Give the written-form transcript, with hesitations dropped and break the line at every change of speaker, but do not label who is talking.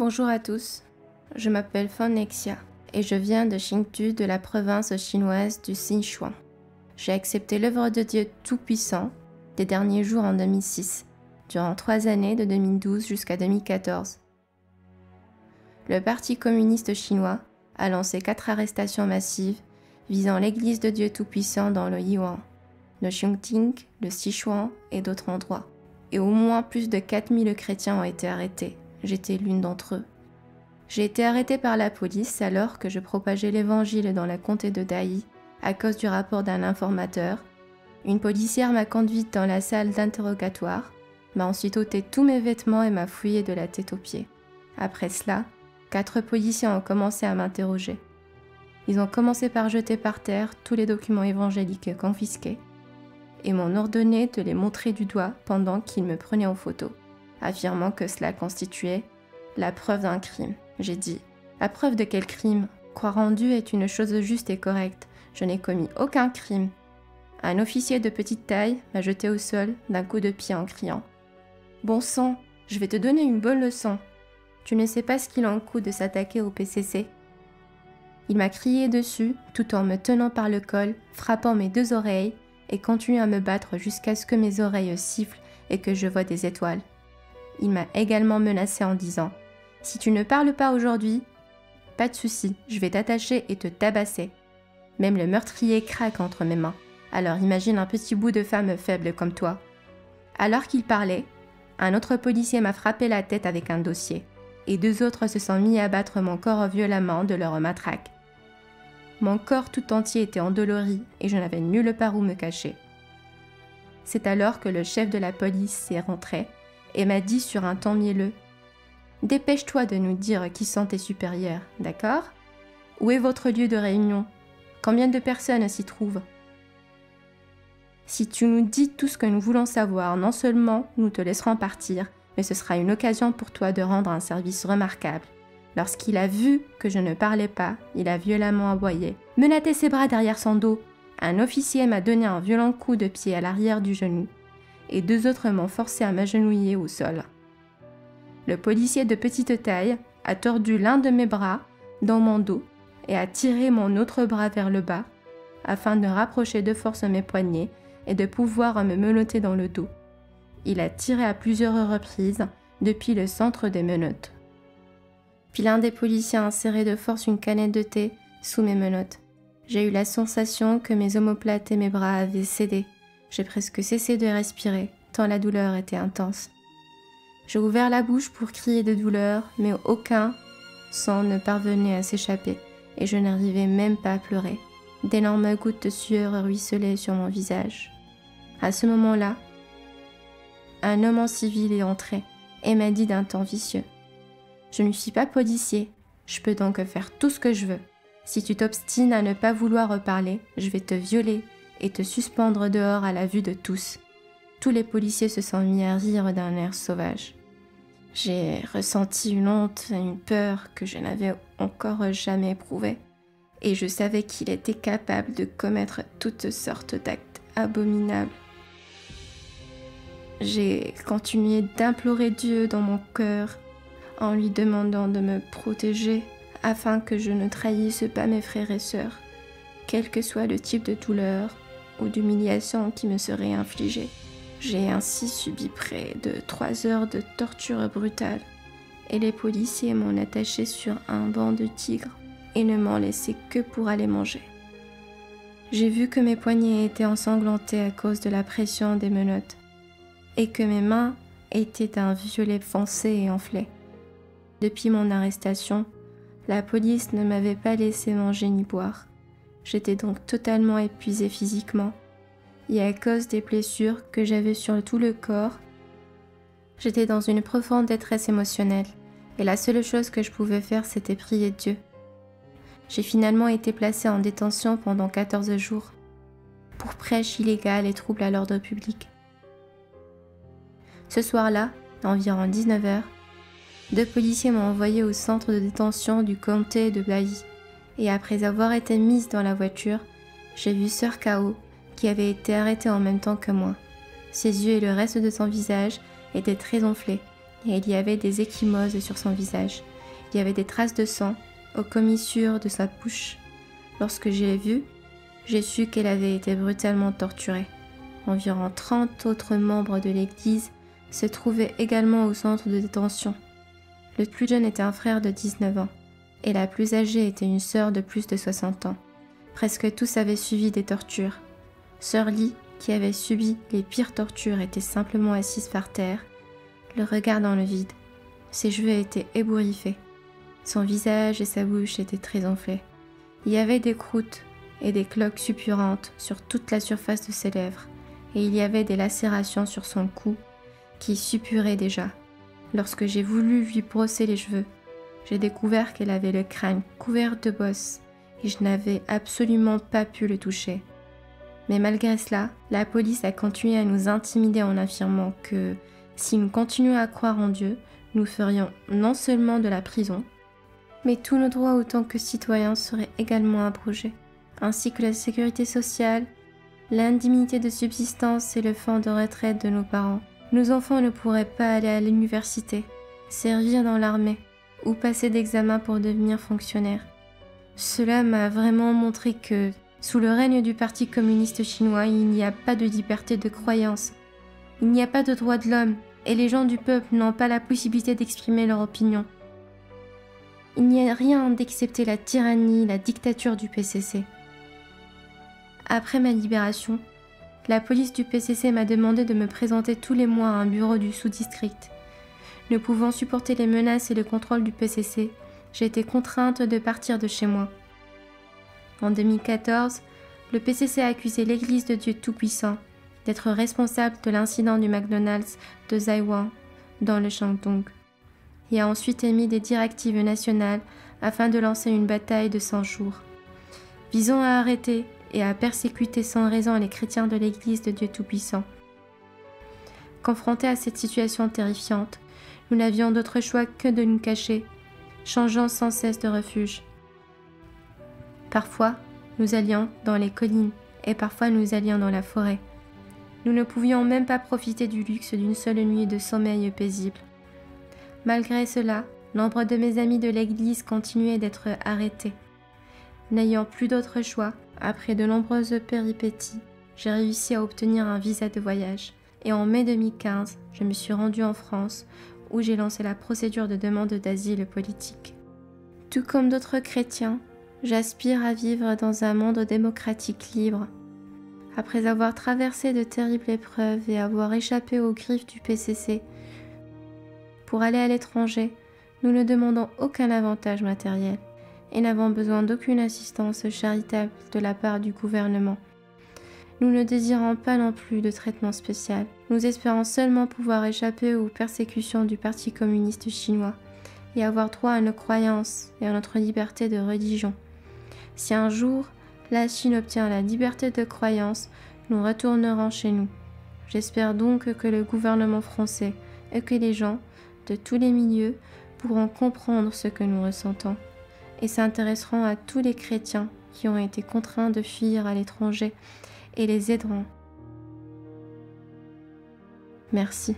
Bonjour à tous, je m'appelle Fan Nexia et je viens de Xingtu de la province chinoise du Sichuan. J'ai accepté l'œuvre de Dieu Tout-Puissant des derniers jours en 2006, durant 3 années de 2012 jusqu'à 2014. Le Parti communiste chinois a lancé 4 arrestations massives visant l'Église de Dieu Tout-Puissant dans le Yiwan, le Chongqing, le Sichuan et d'autres endroits. Et au moins plus de 4000 chrétiens ont été arrêtés. J'étais l'une d'entre eux. J'ai été arrêtée par la police alors que je propageais l'évangile dans la comté de Dai à cause du rapport d'un informateur. Une policière m'a conduite dans la salle d'interrogatoire, m'a ensuite ôté tous mes vêtements et m'a fouillée de la tête aux pieds. Après cela, 4 policiers ont commencé à m'interroger. Ils ont commencé par jeter par terre tous les documents évangéliques confisqués et m'ont ordonné de les montrer du doigt pendant qu'ils me prenaient en photo, affirmant que cela constituait la preuve d'un crime. J'ai dit « La preuve de quel crime ? Croire en Dieu est une chose juste et correcte. Je n'ai commis aucun crime. » Un officier de petite taille m'a jeté au sol d'un coup de pied en criant « Bon sang, je vais te donner une bonne leçon. Tu ne sais pas ce qu'il en coûte de s'attaquer au PCC. » Il m'a crié dessus tout en me tenant par le col, frappant mes 2 oreilles et continue à me battre jusqu'à ce que mes oreilles sifflent et que je vois des étoiles. Il m'a également menacé en disant « Si tu ne parles pas aujourd'hui, pas de souci, je vais t'attacher et te tabasser. » Même le meurtrier craque entre mes mains, alors imagine un petit bout de femme faible comme toi. Alors qu'il parlait, un autre policier m'a frappé la tête avec un dossier, et 2 autres se sont mis à battre mon corps violemment de leurs matraques. Mon corps tout entier était endolori et je n'avais nulle part où me cacher. C'est alors que le chef de la police s'est rentré et m'a dit sur un ton mielleux « Dépêche-toi de nous dire qui sont tes supérieurs, d'accord ? Où est votre lieu de réunion ? Combien de personnes s'y trouvent ? Si tu nous dis tout ce que nous voulons savoir, non seulement nous te laisserons partir, mais ce sera une occasion pour toi de rendre un service remarquable. » Lorsqu'il a vu que je ne parlais pas, il a violemment aboyé, menatté ses bras derrière son dos. Un officier m'a donné un violent coup de pied à l'arrière du genou, et 2 autres m'ont forcé à m'agenouiller au sol. Le policier de petite taille a tordu l'un de mes bras dans mon dos et a tiré mon autre bras vers le bas, afin de rapprocher de force mes poignets et de pouvoir me menotter dans le dos. Il a tiré à plusieurs reprises depuis le centre des menottes. Puis l'un des policiers a inséré de force une canette de thé sous mes menottes. J'ai eu la sensation que mes omoplates et mes bras avaient cédé. J'ai presque cessé de respirer, tant la douleur était intense. J'ai ouvert la bouche pour crier de douleur, mais aucun son ne parvenait à s'échapper, et je n'arrivais même pas à pleurer. D'énormes gouttes de sueur ruisselaient sur mon visage. À ce moment-là, un homme en civil est entré et m'a dit d'un ton vicieux « Je ne suis pas policier, je peux donc faire tout ce que je veux. Si tu t'obstines à ne pas vouloir reparler, je vais te violer et te suspendre dehors à la vue de tous. » Tous les policiers se sont mis à rire d'un air sauvage. J'ai ressenti une honte et une peur que je n'avais encore jamais éprouvée, et je savais qu'il était capable de commettre toutes sortes d'actes abominables. J'ai continué d'implorer Dieu dans mon cœur, en lui demandant de me protéger afin que je ne trahisse pas mes frères et sœurs, quel que soit le type de douleur ou d'humiliation qui me serait infligée. J'ai ainsi subi près de 3 heures de torture brutale et les policiers m'ont attaché sur un banc de tigre et ne m'ont laissé que pour aller manger. J'ai vu que mes poignets étaient ensanglantés à cause de la pression des menottes et que mes mains étaient d'un violet foncé et enflé. Depuis mon arrestation, la police ne m'avait pas laissé manger ni boire. J'étais donc totalement épuisée physiquement, et à cause des blessures que j'avais sur tout le corps, j'étais dans une profonde détresse émotionnelle, et la seule chose que je pouvais faire, c'était prier Dieu. J'ai finalement été placée en détention pendant 14 jours, pour prêche illégale et trouble à l'ordre public. Ce soir-là, à environ 19h, 2 policiers m'ont envoyé au centre de détention du comté de Dai, et après avoir été mise dans la voiture, j'ai vu Sœur Kao, qui avait été arrêtée en même temps que moi. Ses yeux et le reste de son visage étaient très enflés, et il y avait des ecchymoses sur son visage. Il y avait des traces de sang aux commissures de sa bouche. Lorsque je l'ai vue, j'ai su qu'elle avait été brutalement torturée. Environ 30 autres membres de l'église se trouvaient également au centre de détention. Le plus jeune était un frère de 19 ans, et la plus âgée était une sœur de plus de 60 ans. Presque tous avaient suivi des tortures. Sœur Lee, qui avait subi les pires tortures, était simplement assise par terre, le regard dans le vide. Ses cheveux étaient ébouriffés. Son visage et sa bouche étaient très enflés. Il y avait des croûtes et des cloques suppurantes sur toute la surface de ses lèvres, et il y avait des lacérations sur son cou qui suppuraient déjà. Lorsque j'ai voulu lui brosser les cheveux, j'ai découvert qu'elle avait le crâne couvert de bosses et je n'avais absolument pas pu le toucher. Mais malgré cela, la police a continué à nous intimider en affirmant que si nous continuions à croire en Dieu, nous ferions non seulement de la prison, mais tous nos droits autant que citoyens seraient également abrogés, ainsi que la sécurité sociale, l'indemnité de subsistance et le fonds de retraite de nos parents. Nos enfants ne pourraient pas aller à l'université, servir dans l'armée ou passer d'examen pour devenir fonctionnaires. Cela m'a vraiment montré que, sous le règne du Parti communiste chinois, il n'y a pas de liberté de croyance. Il n'y a pas de droits de l'homme et les gens du peuple n'ont pas la possibilité d'exprimer leur opinion. Il n'y a rien d'excepté la tyrannie, la dictature du PCC. Après ma libération, la police du PCC m'a demandé de me présenter tous les mois à un bureau du sous-district. Ne pouvant supporter les menaces et le contrôle du PCC, j'ai été contrainte de partir de chez moi. En 2014, le PCC a accusé l'Église de Dieu Tout-Puissant d'être responsable de l'incident du McDonald's de Zaiwan dans le Shandong et a ensuite émis des directives nationales afin de lancer une bataille de 100 jours, visant à arrêter et à persécuter sans raison les chrétiens de l'Église de Dieu Tout-Puissant. Confrontés à cette situation terrifiante, nous n'avions d'autre choix que de nous cacher, changeant sans cesse de refuge. Parfois, nous allions dans les collines et parfois nous allions dans la forêt. Nous ne pouvions même pas profiter du luxe d'une seule nuit de sommeil paisible. Malgré cela, nombre de mes amis de l'église continuaient d'être arrêtés. N'ayant plus d'autre choix, après de nombreuses péripéties, j'ai réussi à obtenir un visa de voyage. Et en mai 2015, je me suis rendue en France, où j'ai lancé la procédure de demande d'asile politique. Tout comme d'autres chrétiens, j'aspire à vivre dans un monde démocratique libre. Après avoir traversé de terribles épreuves et avoir échappé aux griffes du PCC, pour aller à l'étranger, nous ne demandons aucun avantage matériel et n'avons besoin d'aucune assistance charitable de la part du gouvernement. Nous ne désirons pas non plus de traitement spécial. Nous espérons seulement pouvoir échapper aux persécutions du Parti communiste chinois et avoir droit à nos croyances et à notre liberté de religion. Si un jour, la Chine obtient la liberté de croyance, nous retournerons chez nous. J'espère donc que le gouvernement français et que les gens de tous les milieux pourront comprendre ce que nous ressentons et s'intéresseront à tous les chrétiens qui ont été contraints de fuir à l'étranger et les aideront. Merci.